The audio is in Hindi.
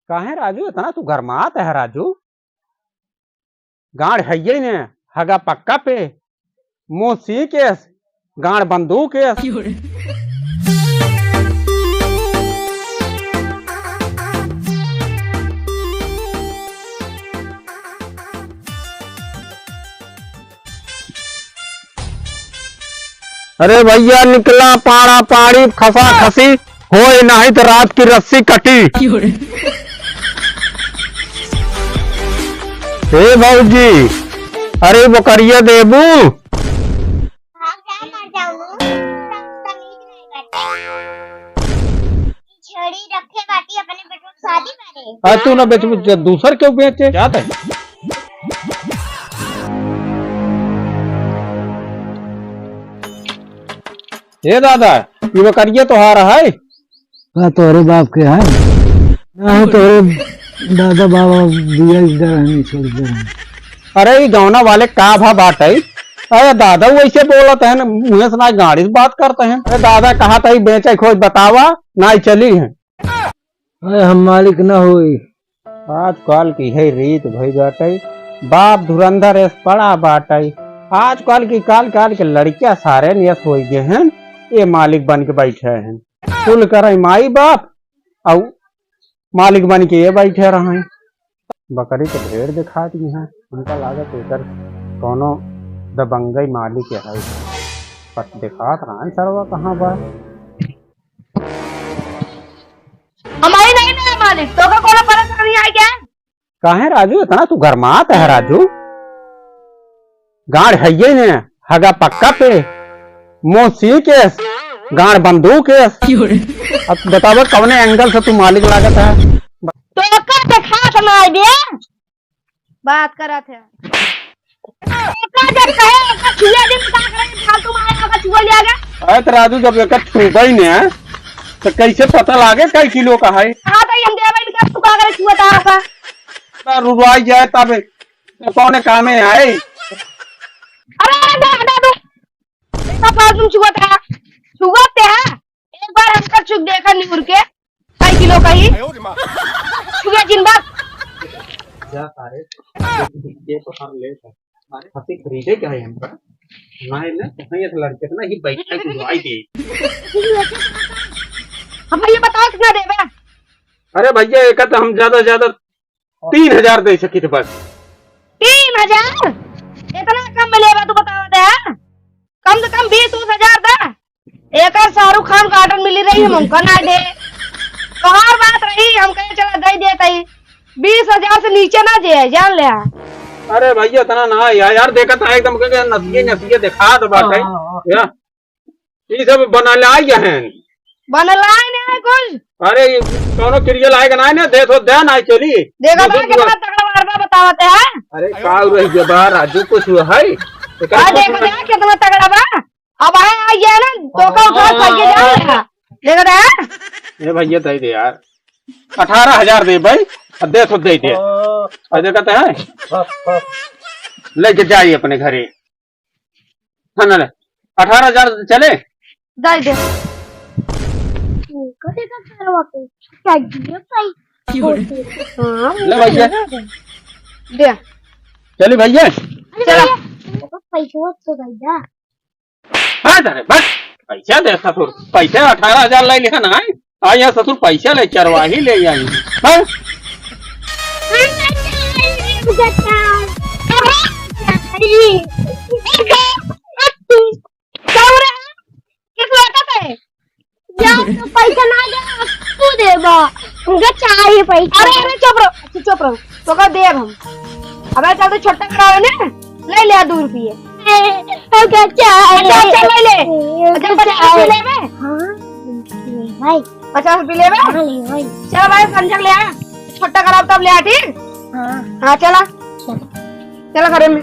काहे राजू इतना तू गरमात है राजू। गाड़ है ने हगा पक्का पे मुंह सी केस गाड़ बंदूक केस। अरे भैया निकला पाड़ा पाड़ी खसा खसी हो नहीं तो रात की रस्सी कटी। हे भाजी अरे बकरिया देबू। तू ना बेच दूसर क्यों बेचे क्या था? ये दादा ये बकरिया तो हारा है तोरे बाप के है ना तोरे दादा बाबा दिया इधर नहीं छोड़ दे। अरे ये गौना वाले का भा बात है। अरे दादा वैसे बोलत है मुझे सुना गाड़ी से बात करते हैं। अरे दादा कहा था बेचे खोज बतावा ना चली है। अरे हम मालिक न हुई आजकल की है रीत भई बाटे बाप धुरंधर एस पड़ा बाटे। आजकल की काल काल के लड़कियां सारे नियस हो गए हैं ये मालिक बन के बैठे हैं। कुल कर माई बाप और मालिक बन के ये बैठे रहे। बकरी तो ढेर दिखा दी है उनका लागत इधर कोनो दबंगई मालिक है पर दिखात रहा सरवा कहाँ बा। हमारी नहीं ना मालिक तो का कोला परेशानी है क्या? काहे राजू इतना तू गरमात है राजू। गाड़ है ने हगा पक्का पे मुंह सी केस गाड़ बंदूक केस। अब बताओ कौने एंगल से तू मालिक लागत है। तो का देखा सुना दिया बात करा थे का जब कहे का छुआ दिन का करे फालतू मारे का छुआ लिया गया। अरे तो राजू जब एक छूबा ही ने तो कैसे पता लागे कई किलो का है। हां तो हम देवे का तू का करे छुआ तारा का रुवाई जाए तब कौन काम में आए। अरे दादा का फालतू छुआ था छुआ ते है एक बार हमका चुक देखा निउर के कई किलो का ही छुआ जिंदा जा सारे ये तो हम ले अरे हसी खरीदे क्या है हमका नहीं ना कहीं ऐसे लड़के ना ही बैठा के रुवाई दे। हम ये बताओ कितना देवे? अरे भैया एक तो हम ज्यादा 3000 दे सकी थे बस। 3000 इतना कम मिलेगा तू बता दे। कम से कम 20-30,000 दे। एक शाहरुख खान कार्टन मिली रही है हमको ना दे कहार बात रही हम कहे चला दे देते 20,000 से नीचे ना दे जान ले। अरे भैया इतना ना यार देखा था एकदम नसिए दिखा दो बात है या ये सब बना लाई हैं बनलाए नहीं कुछ। अरे कौनो क्रिया लाएगा ना दे तो दे ना चली देखा था कितना तगड़ा मारवा बतावते हैं। अरे का रही बाहर राजू कुछ हुआ है देखा कितना तगड़ा बा अब आए ये ना तो का उठा सके जा देखा था। ये भैया दे दे यार 18,000 दे भाई दे तो दे दे अजय कहते हैं लेके जाइए अपने घरे है ना 18,000 चले दे दे ले भैया दे चलिए भैया चलो बस पैसा दे ससुर पैसे 18,000 ले लिखा ना आई यहाँ ससुर पैसा ले चरवाही ले आई हाँ? पैसा ना दे तू देगा उनका चाहिए पैसा। अरे चुप रहो तो का दे हम अब चल तो छोटा करावे ना ले ले 2 रुपये चल ले ले 50 ले भाई 50 रुपये ले चल भाई संजक ले आ छोटा कराव तब ले आ ठीक। हाँ चला चला घरे में।